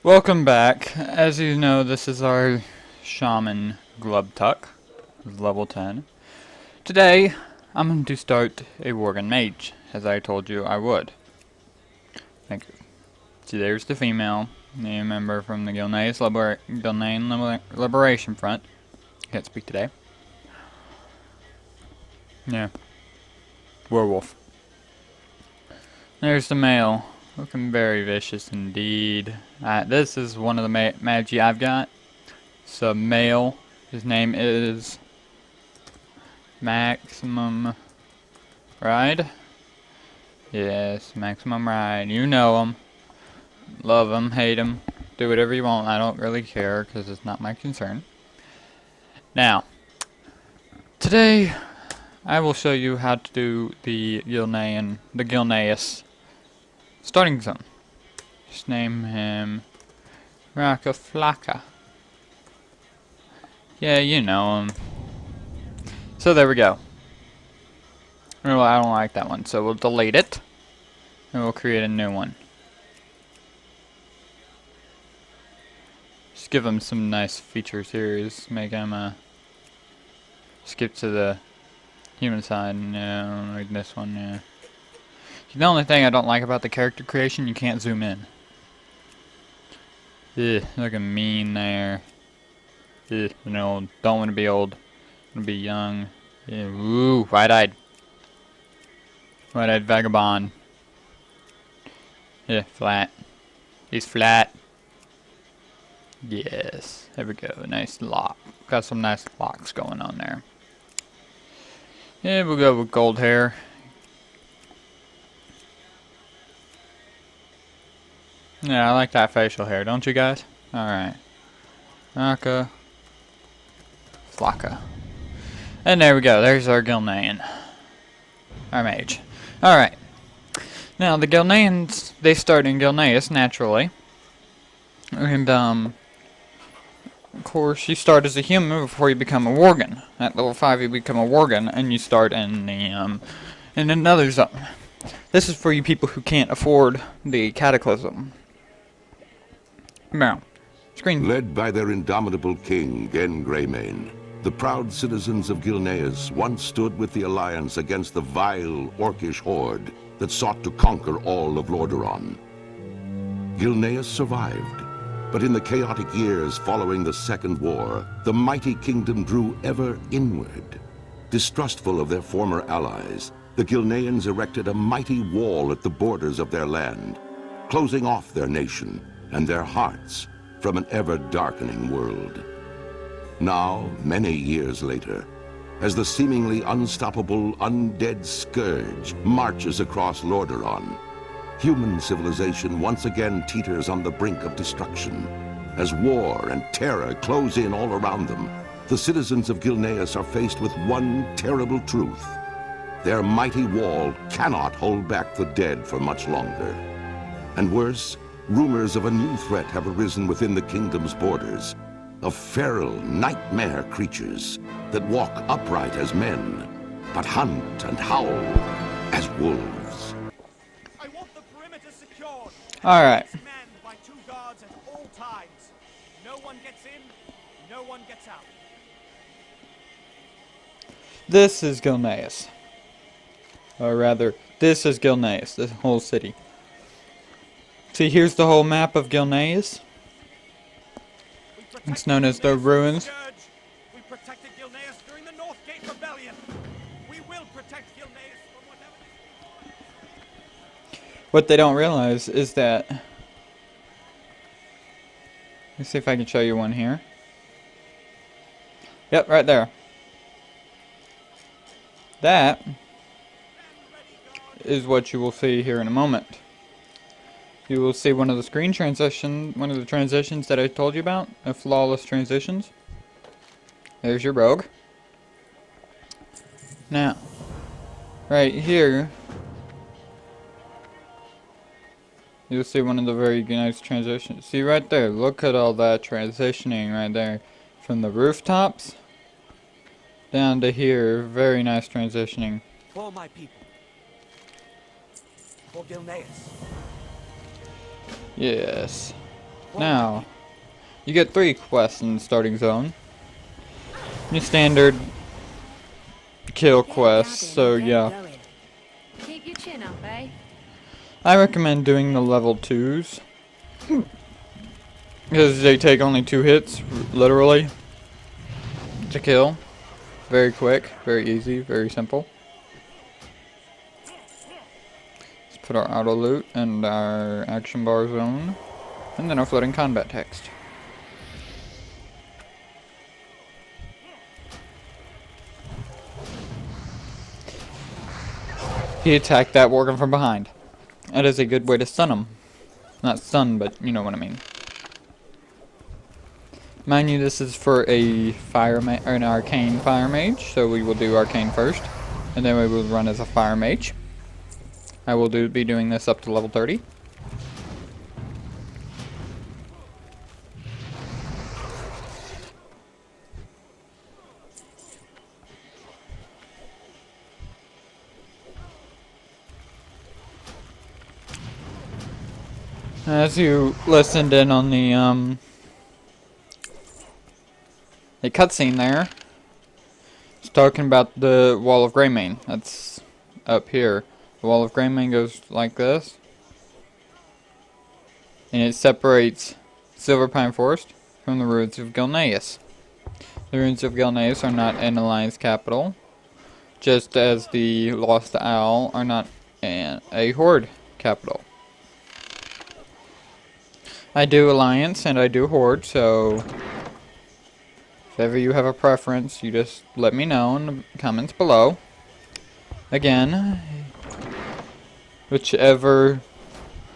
Welcome back. As you know, this is our Shaman Glubtuck, level 10. Today, I'm going to start a Worgen Mage, as I told you I would. Thank you. See, there's the female, the member from the Gilneas Liberation Front. Can't speak today. Yeah. Werewolf. There's the male. Looking very vicious indeed. This is one of the Mage I've got. It's a male. His name is Maximum Ride. Yes, Maximum Ride. You know him. Love him, hate him. Do whatever you want. I don't really care because it's not my concern. Now, today I will show you how to do the Gilneas starting zone. Just name him Raka Flaka. Yeah, you know him. So there we go. Well, I don't like that one, so we'll delete it. And we'll create a new one. Just give him some nice features here. Just make him skip to the human side. No, like this one, yeah. The only thing I don't like about the character creation, you can't zoom in. Ugh, looking mean there. Ugh, no, don't want to be old. Want to be young. Yeah, ooh, wide-eyed. Wide-eyed vagabond. Yeah, flat. He's flat. Yes, there we go. Nice lock. Got some nice locks going on there. Yeah, we'll go with gold hair. Yeah, I like that facial hair, don't you guys? Alright. Raka. Flaka. And there we go, there's our Gilnean. Our mage. Alright. Now, the Gilneans, they start in Gilneas, naturally. And, of course, you start as a human before you become a Worgen. At level 5, you become a Worgen, and you start in the, in another zone. This is for you people who can't afford the Cataclysm. Now, screen. Led by their indomitable king, Gen Greymane, the proud citizens of Gilneas once stood with the Alliance against the vile, orcish horde that sought to conquer all of Lordaeron. Gilneas survived, but in the chaotic years following the Second War, the mighty kingdom drew ever inward. Distrustful of their former allies, the Gilneans erected a mighty wall at the borders of their land, closing off their nation and their hearts from an ever-darkening world. Now, many years later, as the seemingly unstoppable undead scourge marches across Lordaeron, human civilization once again teeters on the brink of destruction. As war and terror close in all around them, the citizens of Gilneas are faced with one terrible truth. Their mighty wall cannot hold back the dead for much longer. And worse, rumors of a new threat have arisen within the kingdom's borders, of feral nightmare creatures that walk upright as men, but hunt and howl as wolves. I want the perimeter secured. Alright. Manned by 2 guards at all times. No one gets in, no one gets out. This is Gilneas. Or rather, this is Gilneas, the whole city. See, here's the whole map of Gilneas. It's known as the Ruins. We protected Gilneas during the Northgate Rebellion. We will protect Gilneas from whatever. What they don't realize is that... Let's see if I can show you one here. Yep, right there. That is what you will see here in a moment. You will see one of the transitions that I told you about, flawless transitions. There's your rogue. Now, right here, you'll see one of the very nice transitions. See right there, look at all that transitioning right there. From the rooftops down to here, very nice transitioning. For my people. For Gilneas. Yes. Now, you get 3 quests in the starting zone. Your standard kill quests, so yeah. Keep your chin up, eh? I recommend doing the level 2s. Because they take only 2 hits, literally, to kill. Very quick, very easy, very simple. Let's put our auto loot and our action bar zone. And then our floating combat text. He attacked that Worgen from behind. That is a good way to stun him. Not stun, but you know what I mean. Mind you, this is for a an arcane fire mage, so we will do arcane first, and then we will run as a fire mage. I will be doing this up to level 30. As you listened in on the cutscene there, it's talking about the Wall of Greymane. That's up here. The Wall of Greymane goes like this, and it separates Silverpine Forest from the ruins of Gilneas. The ruins of Gilneas are not an alliance capital, just as the Lost Isle are not a horde capital. I do alliance and I do horde, so if ever you have a preference, you just let me know in the comments below. Again, whichever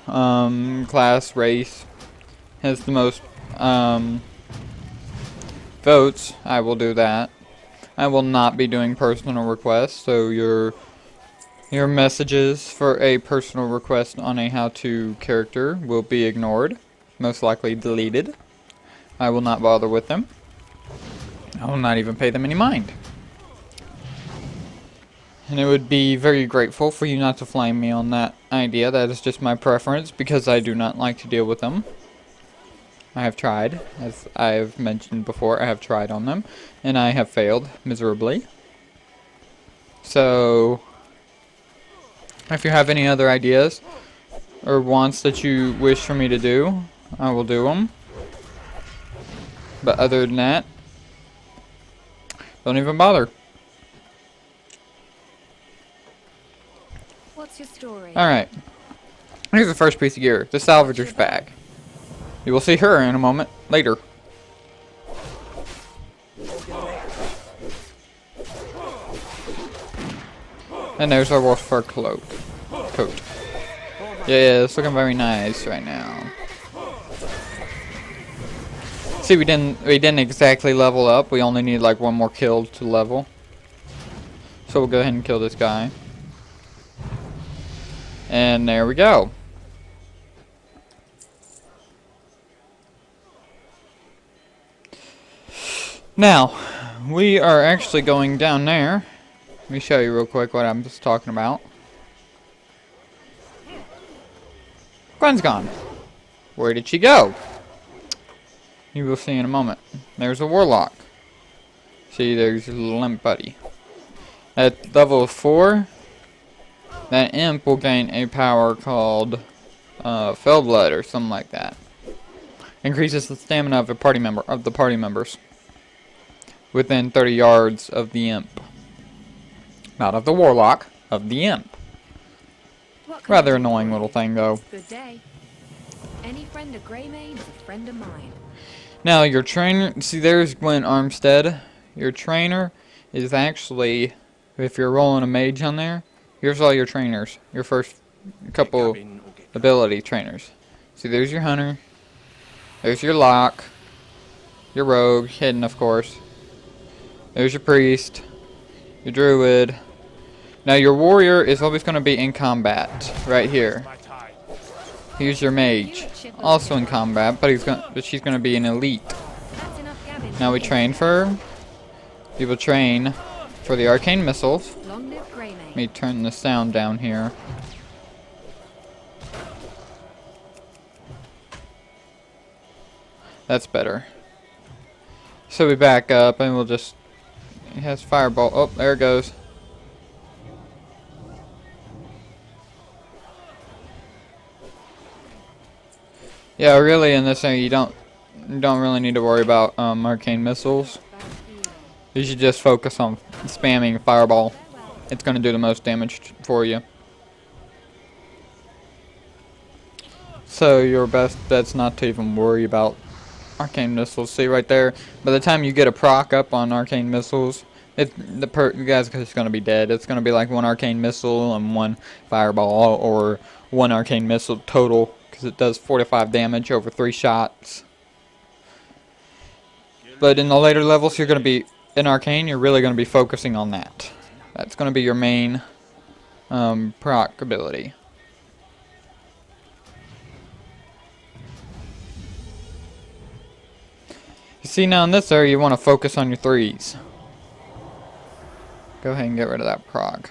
class, race has the most votes, I will do that. I will not be doing personal requests, so your messages for a personal request on a how-to character will be ignored. Most likely deleted. I will not bother with them. I will not even pay them any mind. And it would be very grateful for you not to flame me on that idea. That is just my preference because I do not like to deal with them. I have tried, as I have mentioned before, I have tried on them, and I have failed miserably. So, if you have any other ideas or wants that you wish for me to do, I will do them. But other than that, don't even bother. What's your story? Alright. Here's the first piece of gear. The salvager's bag. You will see her in a moment later. And there's our wolf fur coat. Yeah, it's looking very nice right now. See, we didn't exactly level up. We only need like one more kill to level. So we'll go ahead and kill this guy. And there we go. Now, we are actually going down there. Let me show you real quick what I'm just talking about. Gwen's gone. Where did she go? You will see in a moment. There's a warlock. See, there's a little imp buddy. At level 4, that imp will gain a power called Fellblood or something like that. Increases the stamina of the party members within 30 yards of the imp. Not of the warlock, of the imp. Rather annoying little thing though. Good day. Any friend of Greymane is a friend of mine. Now your trainer, see there's Gwen Armstead. Your trainer is actually, if you're rolling a mage on there, here's all your trainers. Your first couple ability trainers. See there's your hunter. There's your lock. Your rogue, hidden of course. There's your priest. Your druid. Now your warrior is always going to be in combat, right here. Here's your mage, also in combat, but she's going to be an elite. Now we train for her. We will train for the arcane missiles. Let me turn the sound down here. That's better. So we back up and we'll just... He has fireball. Oh, there it goes. Yeah, really in this thing you don't really need to worry about arcane missiles. You should just focus on spamming fireball. It's going to do the most damage for you. So your best bet's not to even worry about arcane missiles. See right there, by the time you get a proc up on arcane missiles, the guy's just going to be dead. It's going to be like one arcane missile and one fireball, or one arcane missile total, because it does 45 damage over 3 shots. But in the later levels, you're going to be, in arcane, you're really going to be focusing on that. That's going to be your main proc ability. You see now in this area, you want to focus on your 3s. Go ahead and get rid of that proc.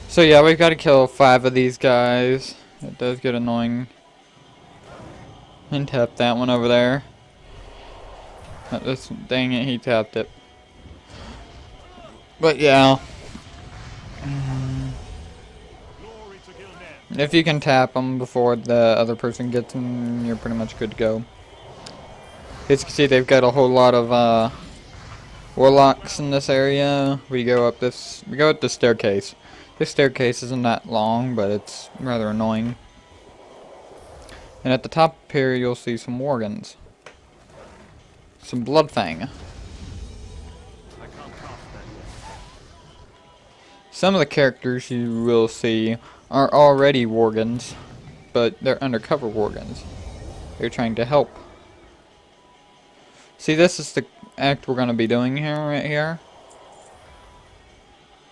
So yeah, we've got to kill 5 of these guys. It does get annoying. And tap that one over there. Dang it, he tapped it. But yeah. If you can tap them before the other person gets them, you're pretty much good to go. As you can see, they've got a whole lot of warlocks in this area. We go up the staircase. This staircase isn't that long, but it's rather annoying. And at the top here, you'll see some Worgens. Some Bloodfang. Some of the characters you will see are already Worgens, but they're undercover Worgens. They're trying to help. See, this is the act we're going to be doing here, right here.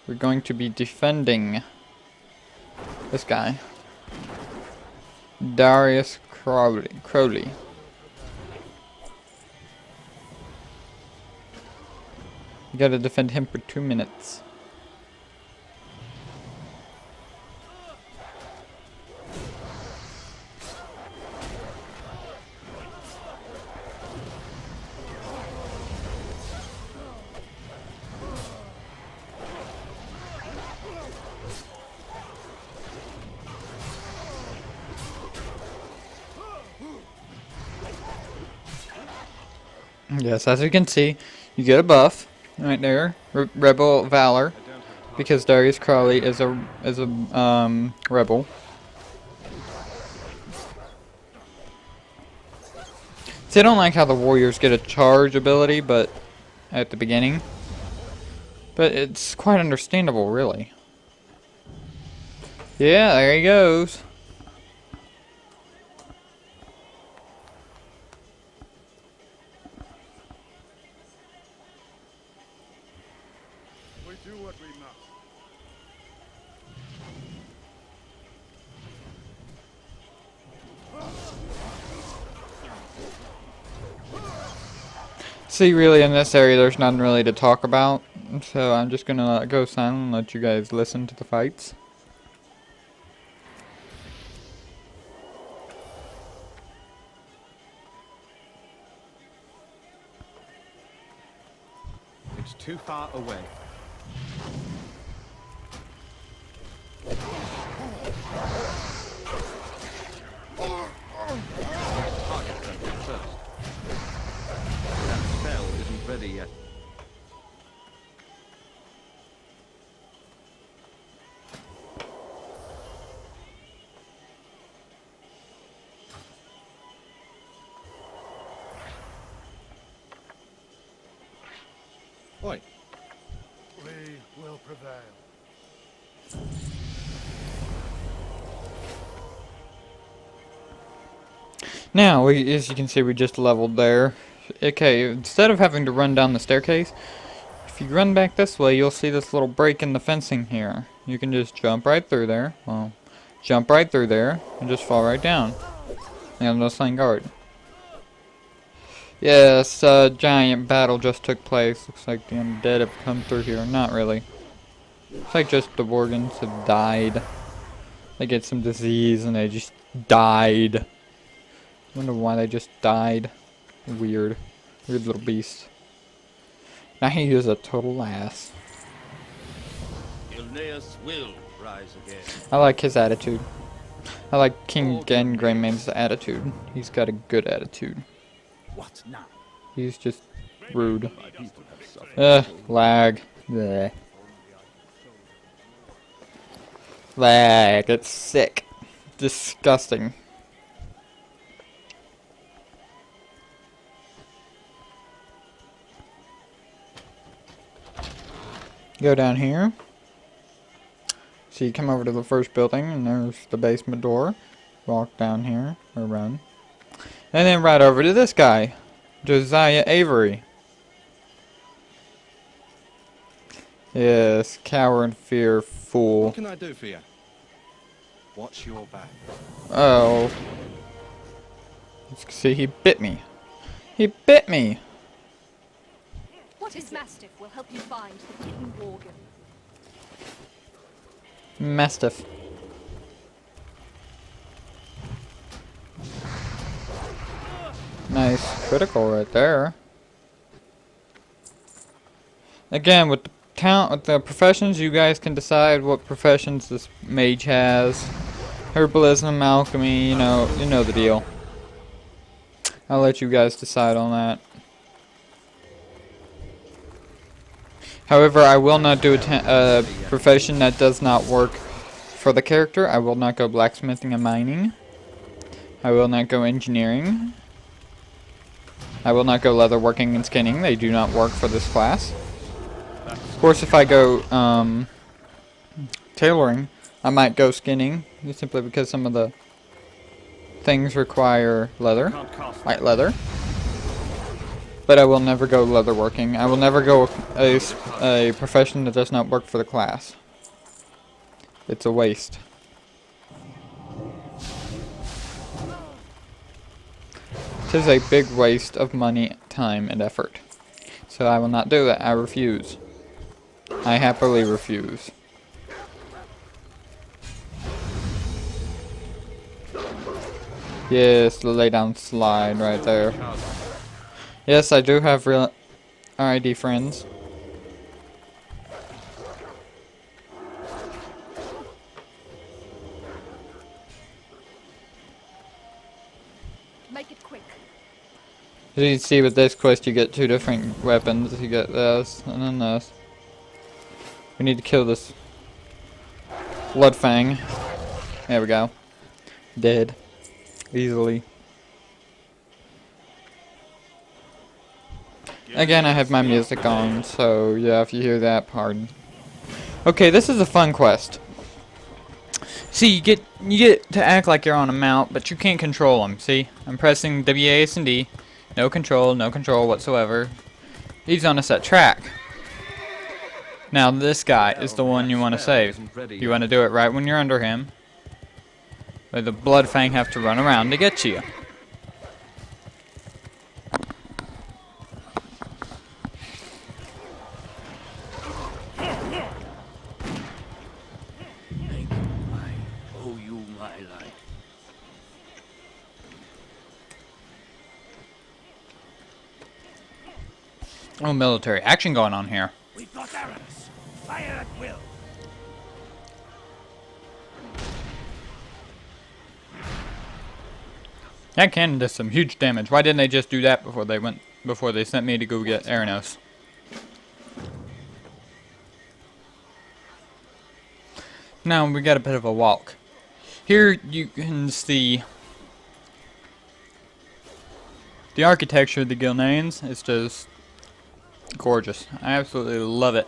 We're going to be defending this guy. Darius Crowley. You gotta defend him for 2 minutes. Yes, as you can see, you get a buff right there, Rebel Valor, because Darius Crowley is a rebel. See, I don't like how the warriors get a charge ability, but at the beginning, but it's quite understandable, really. Yeah, there he goes. We do what we must. See, really, in this area, there's nothing really to talk about, so I'm just gonna go silent and let you guys listen to the fights. It's too far away. Target them first. That spell isn't ready yet. Oi. We will prevail. Now, as you can see, we just leveled there. Okay, instead of having to run down the staircase, if you run back this way, you'll see this little break in the fencing here. You can just jump right through there. Well, jump right through there and just fall right down. And no slaying guard. Yes, a giant battle just took place. Looks like the undead have come through here. Not really. Looks like just the Worgens have died. They get some disease and they just died. Wonder why they just died. Weird. Weird little beast. Now he is a total ass. Gilneas will rise again. I like his attitude. I like King Gen Greymane's attitude. He's got a good attitude. What now? He's just rude. Lag. Bleh. Lag. It's sick. Disgusting. Go down here. So you come over to the first building, and there's the basement door. Walk down here, or run. And then right over to this guy, Josiah Avery. Yes, coward, fear, fool. What can I do for you? Watch your back. Oh. See, he bit me. He bit me. What is Mastiff will help you find the King Worgen. Mastiff. Nice critical right there. Again, with the talent, with the professions, you guys can decide what professions this mage has. Herbalism, alchemy, you know the deal. I'll let you guys decide on that. However, I will not do a profession that does not work for the character. I will not go blacksmithing and mining. I will not go engineering. I will not go leatherworking and skinning. They do not work for this class. Of course, if I go tailoring, I might go skinning, simply because some of the things require leather, like leather. But I will never go leatherworking. I will never go a profession that does not work for the class. It's a waste. It is a big waste of money, time, and effort. So I will not do that. I refuse. I happily refuse. Yes, the lay down slide right there. Yes, I do have real RID friends. Make it quick. As you can see with this quest, you get two different weapons. You get this and then this. We need to kill this Bloodfang. There we go. Dead. Easily. Again, I have my music on, so yeah, if you hear that, pardon. Okay, this is a fun quest. See, you get to act like you're on a mount, but you can't control him. See, I'm pressing W, A, S, and D. No control whatsoever. He's on a set track. Now this guy is the one you want to save. You want to do it right when you're under him. But the Bloodfang have to run around to get you. Oh, military action going on here. We've got arrows. Fire at will. That cannon does some huge damage. Why didn't they just do that before they sent me to go get Aranos? Now we got a bit of a walk. Here you can see the architecture of the Gilneans. It's just gorgeous. I absolutely love it.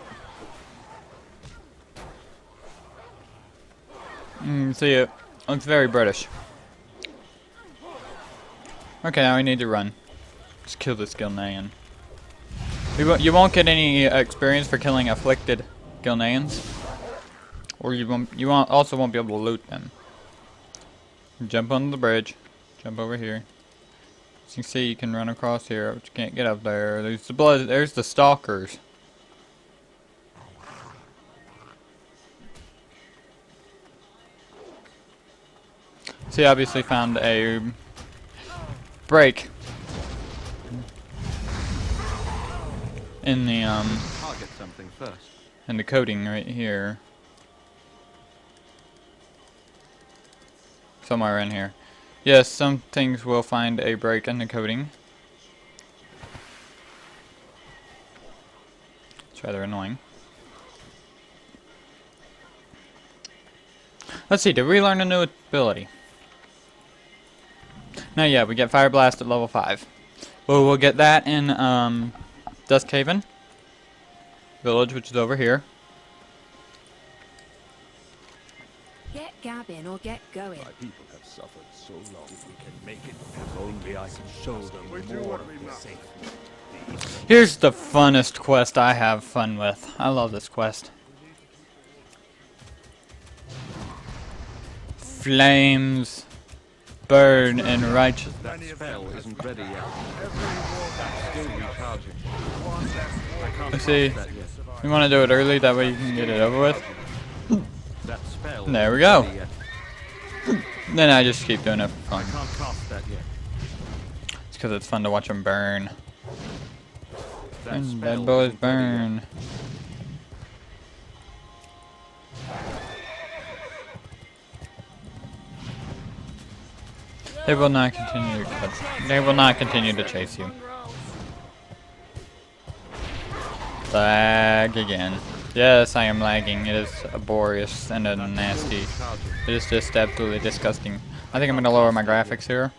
See it. Looks very British. Okay, now we need to run. Just kill this Gilnean. You won't get any experience for killing afflicted Gilneans, or also won't be able to loot them. Jump on the bridge. Jump over here. As you can see, you can run across here, but you can't get up there. There's the blood. There's the stalkers. So you obviously found a break in the Target something first. in the coding right here. Somewhere in here. Yes, some things will find a break in the coding. It's rather annoying. Let's see, did we learn a new ability? No, yeah, we get Fire Blast at level 5. Well, we'll get that in Duskhaven Village, which is over here. Get gabbing or get going. My people have suffered so long. If we can make it, if only I can show them more of the safety. Here's the funnest quest I have fun with. I love this quest. Flames burn in righteous. That spell isn't ready yet. That's still recharging. I can't Let's see. cast that yet. You want to do it early, that way you can get it over with. That spell There we isn't go. ready yet. Then I just keep doing it for I fun. can't cast that yet. It's because it's fun to watch them burn. That And spell bad boys isn't ready yet. burn. They will not continue to cut. They will not continue to chase you. Lag again. Yes, I am lagging. It is laborious and nasty. It is just absolutely disgusting. I think I'm gonna lower my graphics here.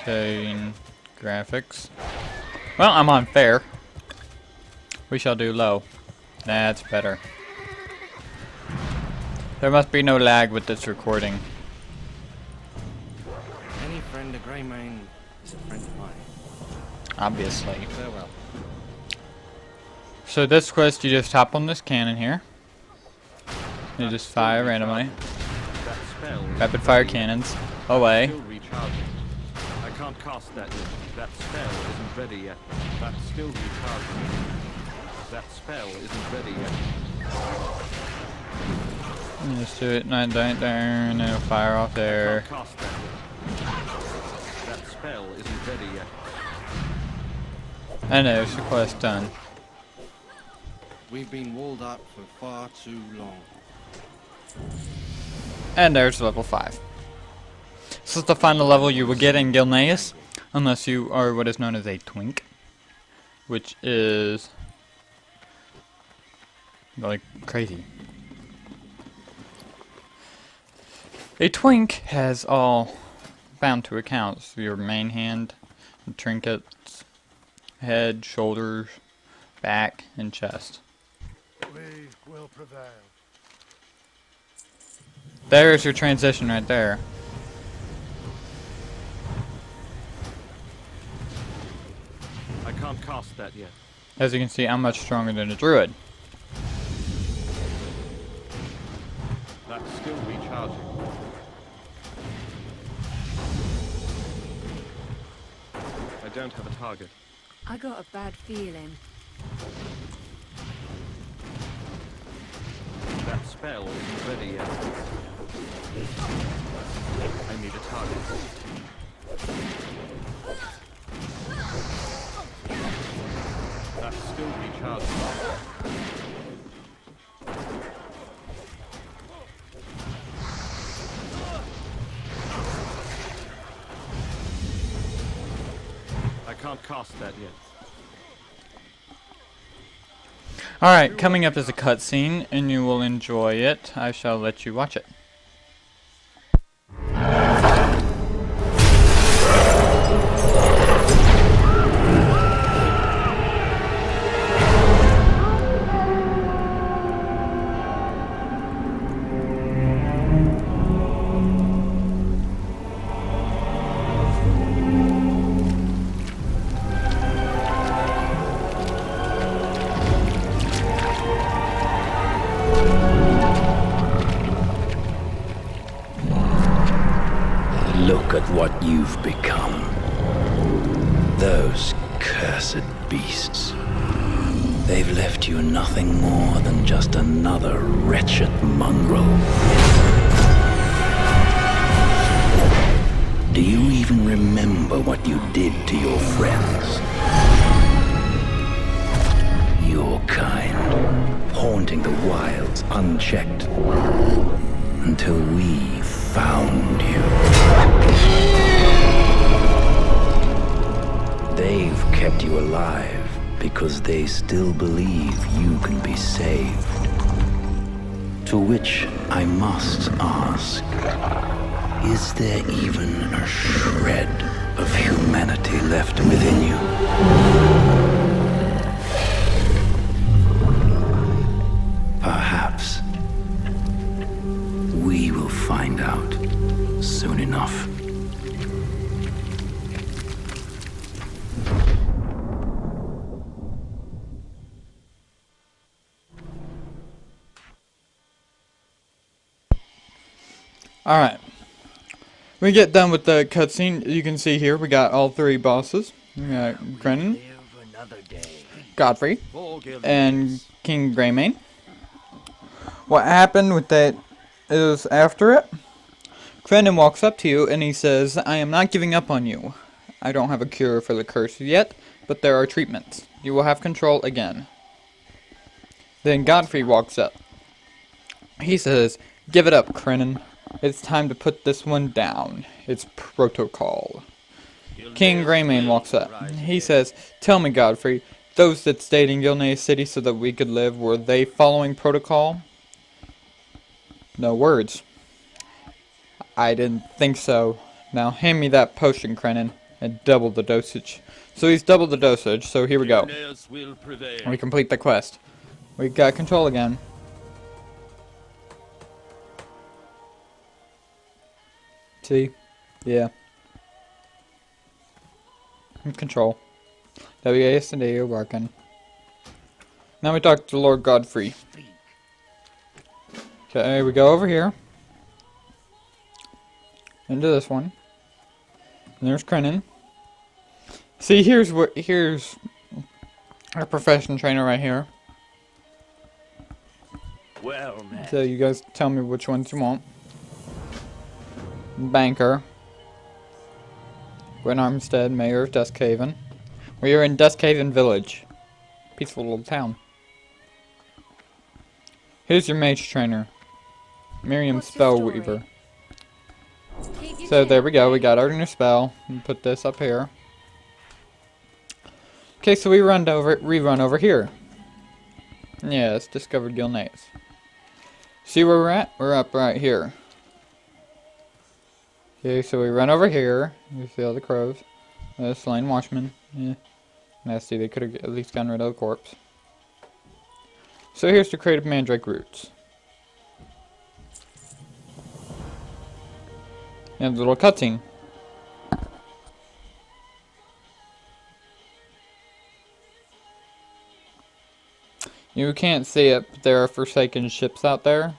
Okay, graphics. Well, I'm on fair. We shall do low. That's better. There must be no lag with this recording. Any friend of Greymane is a friend of mine. Obviously. Farewell. So this quest, you just hop on this cannon here. You just fire randomly. That spell isn't Rapid fire ready yet. cannons. Away. Still recharging. I can't cast that yet. That spell isn't ready yet. That's still recharging. That spell isn't ready yet. Just do it. And then it'll fire off there. Can't cast that yet. That spell isn't ready yet. And there's the quest done. We've been walled up for far too long. And there's level 5. This is the final level you will get in Gilneas, unless you are what is known as a twink, which is like crazy. A twink has all bound to accounts: your main hand, trinkets, head, shoulders, back, and chest. We will prevail. There's your transition right there. I can't cast that yet. As you can see, I'm much stronger than a druid. That's still recharging. I don't have a target. I got a bad feeling. That spell isn't ready yet. I need a target. That's still recharging. I can't cast that yet. Alright, coming up is a cutscene, and you will enjoy it. I shall let you watch it. Look at what you've become. Those cursed beasts. They've left you nothing more than just another wretched mongrel. Do you even remember what you did to your friends? Your kind, haunting the wilds unchecked, until we found you. They've kept you alive because they still believe you can be saved. To which I must ask, is there even a shred of humanity left within you? Perhaps we will find out soon enough. Alright. We get done with the cutscene. You can see here we got all three bosses. We got Brennan, Godfrey, and King Greymane. What happened with that is after it, Brennan walks up to you and he says, I am not giving up on you. I don't have a cure for the curse yet, but there are treatments. You will have control again. Then Godfrey walks up. He says, give it up, Brennan. It's time to put this one down. It's protocol. King Greymane walks up. He says, tell me, Godfrey, those that stayed in Gilnea's city so that we could live, were they following protocol? No words. I didn't think so. Now hand me that potion, Brennan, and double the dosage. So he's doubled the dosage, so here we go. We complete the quest. We got control again. See? Yeah. Control. WASD working. Now we talk to Lord Godfrey. Okay, we go over here. Into this one. And there's Brennan. See, here's our profession trainer right here. Well, man. So you guys tell me which ones you want. Banker. Gwen Armstead, Mayor of Duskhaven. We are in Duskhaven Village. Peaceful little town. Here's your mage trainer. Miriam What's your Spellweaver. Keep your So chin there we go, up, we got our new spell. We put this up here. Okay, so we run over here. Yes, discovered Gilneas. See where we're at? We're up right here. Okay, so we run over here. You see all the crows. Slain watchman. Yeah. Nasty, they could have at least gotten rid of the corpse. So here's the creative mandrake roots. And a little cutscene. You can't see it, but there are forsaken ships out there.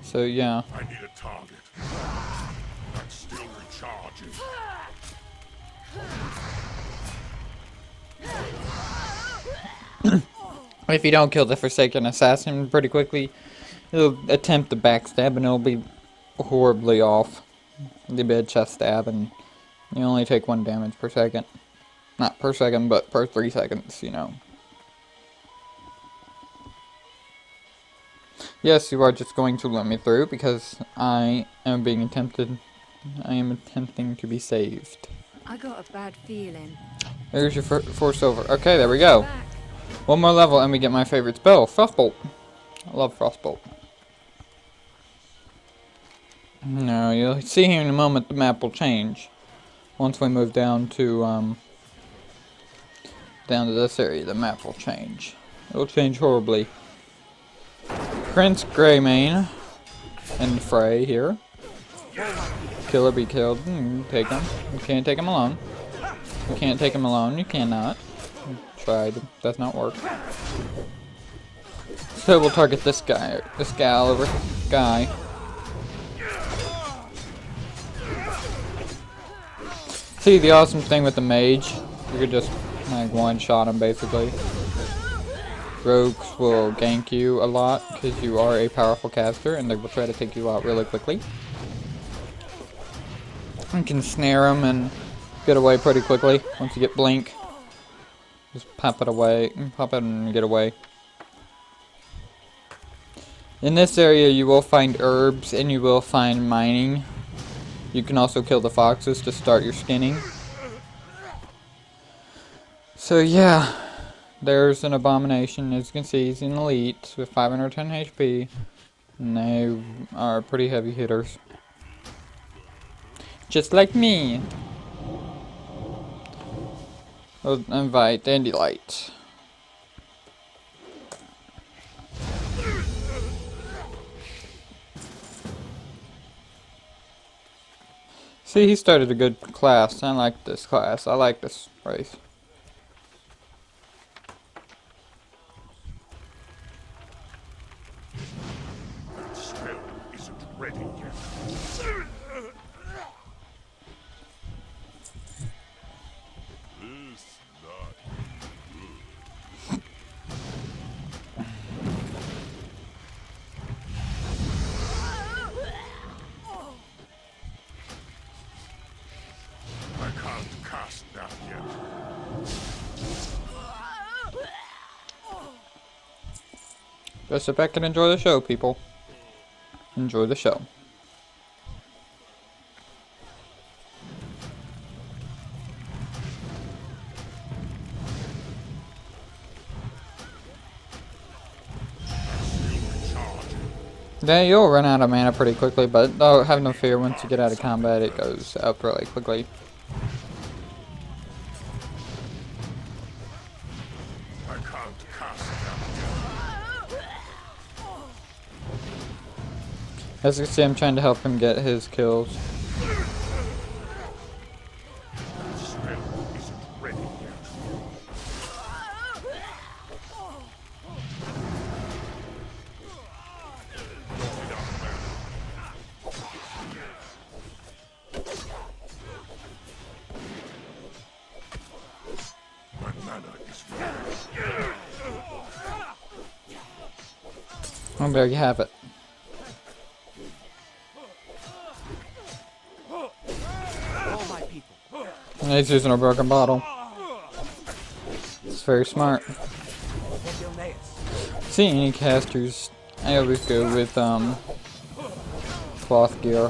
So yeah. I need a target. That's still recharging. If you don't kill the Forsaken Assassin pretty quickly, he'll attempt to backstab and it'll be horribly off. It'll be a chest stab and you only take 1 damage per second. Not per second, but per 3 seconds, you know. Yes, you are just going to let me through because I am being attempted. I am attempting to be saved. I got a bad feeling. There's your force over. Okay, there we go. Back. 1 more level and we get my favorite spell, Frostbolt. I love Frostbolt. Now, you'll see here in a moment the map will change. Once we move down to this area, the map will change. It'll change horribly. Prince Greymane in the fray here. Kill or be killed. Take him. You can't take him alone. You can't take him alone. You cannot. Tried. Does not work. So we'll target this guy, this gal over guy. See, the awesome thing with the mage, you could just like one-shot him basically. Rogues will gank you a lot because you are a powerful caster, and they will try to take you out really quickly. You can snare them and get away pretty quickly once you get blink. Just pop it away, pop it and get away. In this area you will find herbs and you will find mining. You can also kill the foxes to start your skinning. So yeah, there's an abomination. As you can see, he's an elite with 510 HP. And they are pretty heavy hitters. Just like me. I'll invite Dandelight. See, he started a good class. I like this class. I like this race. That spell isn't ready yet. This not I can't cast that yet. Just sit back and enjoy the show, people. Enjoy the show. Yeah, you'll run out of mana pretty quickly, but oh, have no fear, once you get out of combat it goes up really quickly. I can't cast that yet. As you can see, I'm trying to help him get his kills. That spell isn't ready yet. My mana is full. Oh, there you have it. All my people. And he's using a broken bottle. It's very smart. See any casters, I always go with cloth gear.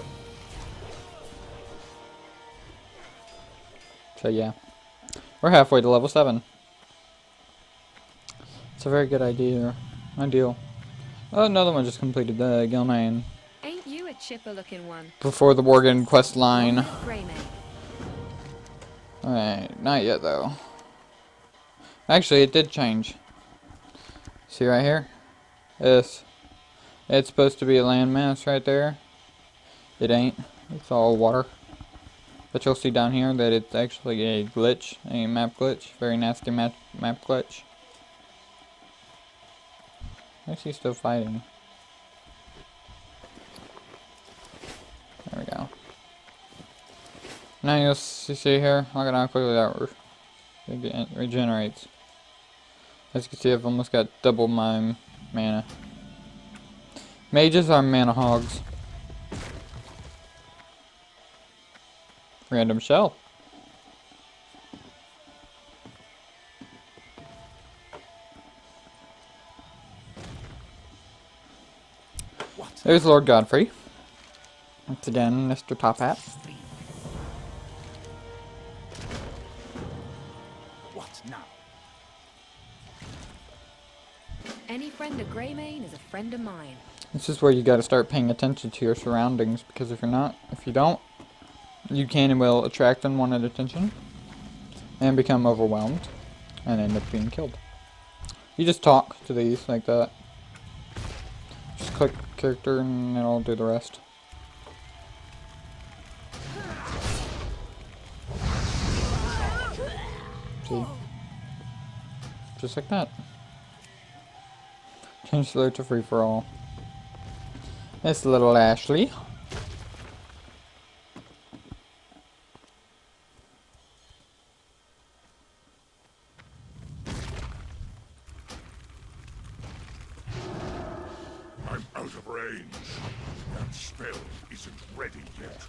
So yeah, we're halfway to level 7. It's a very good idea. Ideal. Oh, another one just completed the Gilnean Ain't you a chipper looking one? before the Worgen quest line. Grey mate. Alright, not yet though. Actually, it did change. See right here? It's supposed to be a landmass right there. It ain't. It's all water. But you'll see down here that it's actually a glitch, a map glitch. Very nasty map glitch. Actually, still fighting. There we go. Now you'll see here, look at how quickly that regenerates. As you can see, I've almost got double my mana. Mages are mana hogs. Random shell. There's Lord Godfrey. Once again, Mr. Top Hat. What now? Any friend of Greymane is a friend of mine. This is where you gotta start paying attention to your surroundings, because if you don't, you can and will attract unwanted attention and become overwhelmed and end up being killed. You just talk to these like that. Just click character and it'll do the rest. See? Just like that. Consider it a free-for-all. It's little Ashley. I'm out of range. That spell isn't ready yet.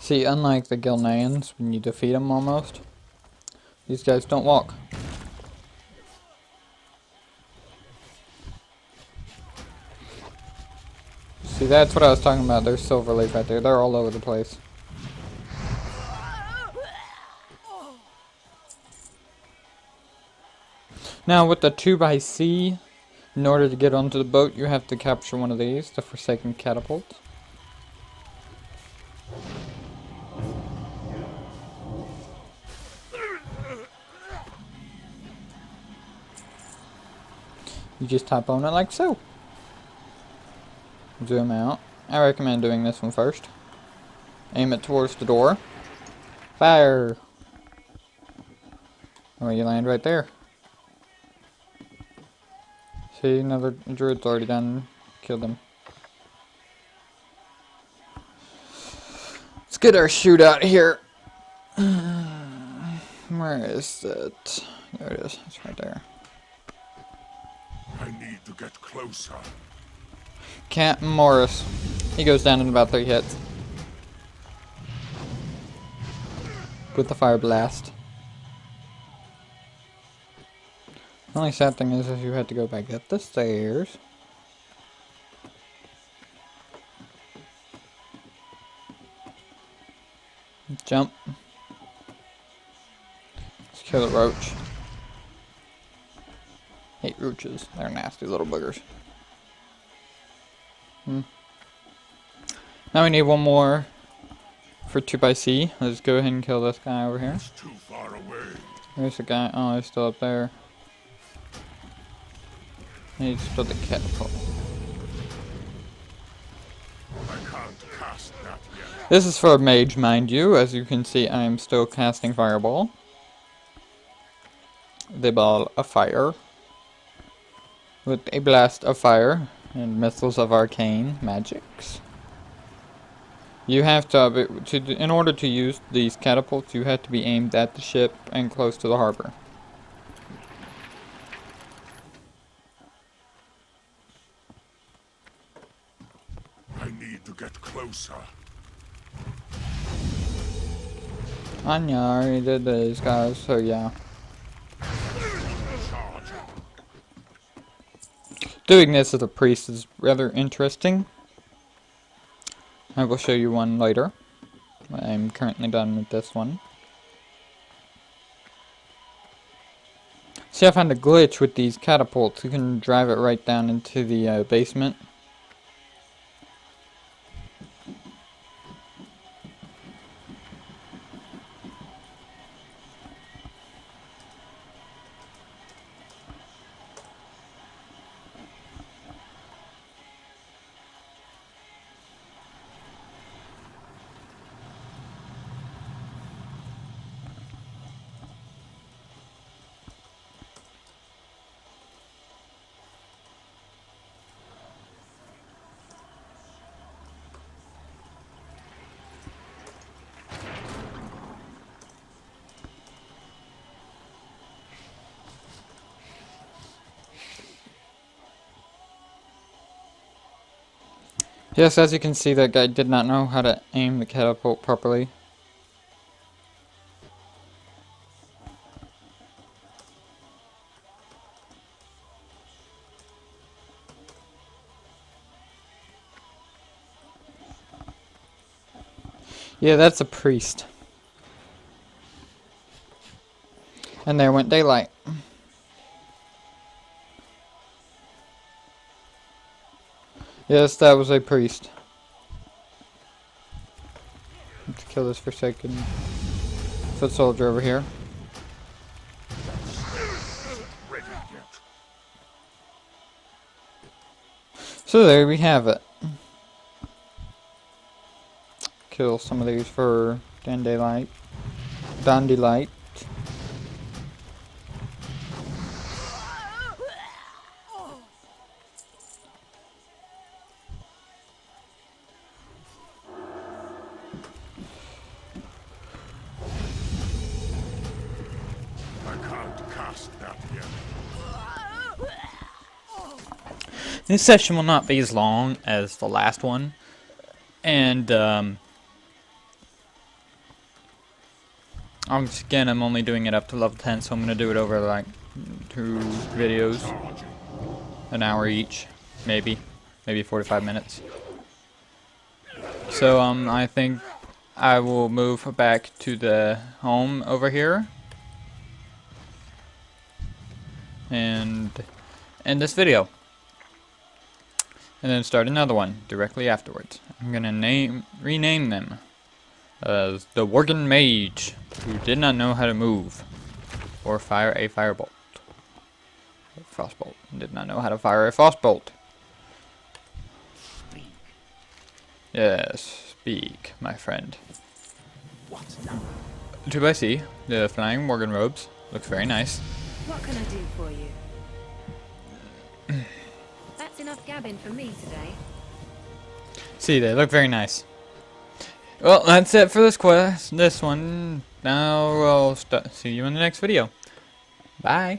See, unlike the Gilneans, when you defeat them almost, these guys don't walk. See, that's what I was talking about. There's Silverleaf right there. They're all over the place. Now, with the 2x in order to get onto the boat, you have to capture one of these, the Forsaken Catapult. You just tap on it like so. Zoom out. I recommend doing this one first. Aim it towards the door. Fire! Oh, you land right there. See, another druid's already done. Killed him. Let's get our shootout here. Where is it? There it is. It's right there. I need to get closer. Captain Morris. He goes down in about 3 hits. With the fire blast. The only sad thing is you had to go back up the stairs. Jump. Let's kill the roach. Hate roaches. They're nasty little boogers. Now we need one more for 2x. Let's go ahead and kill this guy over here. It's too far away. There's the guy. Oh, he's still up there. He's still the catapult. I can't cast that yet. This is for a mage, mind you. As you can see, I am still casting Fireball. The ball of fire. With a blast of fire and missiles of arcane magics. You have to, in order to use these catapults, you have to be aimed at the ship and close to the harbor. I need to get closer. Anya already did these guys, so yeah. Doing this as a priest is rather interesting. I will show you one later. I'm currently done with this one. See, I found a glitch with these catapults. You can drive it right down into the basement. Yes, as you can see, that guy did not know how to aim the catapult properly. Yeah, that's a priest. And there went daylight. Yes, that was a priest. Let's kill this Forsaken foot soldier over here. So there we have it. Kill some of these for Dandelight. This session will not be as long as the last one, and I'm only doing it up to level 10, so I'm gonna do it over like 2 videos, an hour each, maybe 45 minutes. So I think I will move back to the home over here and end this video, and then start another one directly afterwards. I'm gonna rename them as the Worgen Mage, who did not know how to move or fire a firebolt. Frostbolt. Did not know how to fire a frostbolt. Yes, speak, my friend. 2x the flying Worgen robes. Looks very nice. What can I do for you? That's enough gabbing for me today. See, they look very nice. Well, that's it for this quest. This one. Now we'll see you in the next video. Bye.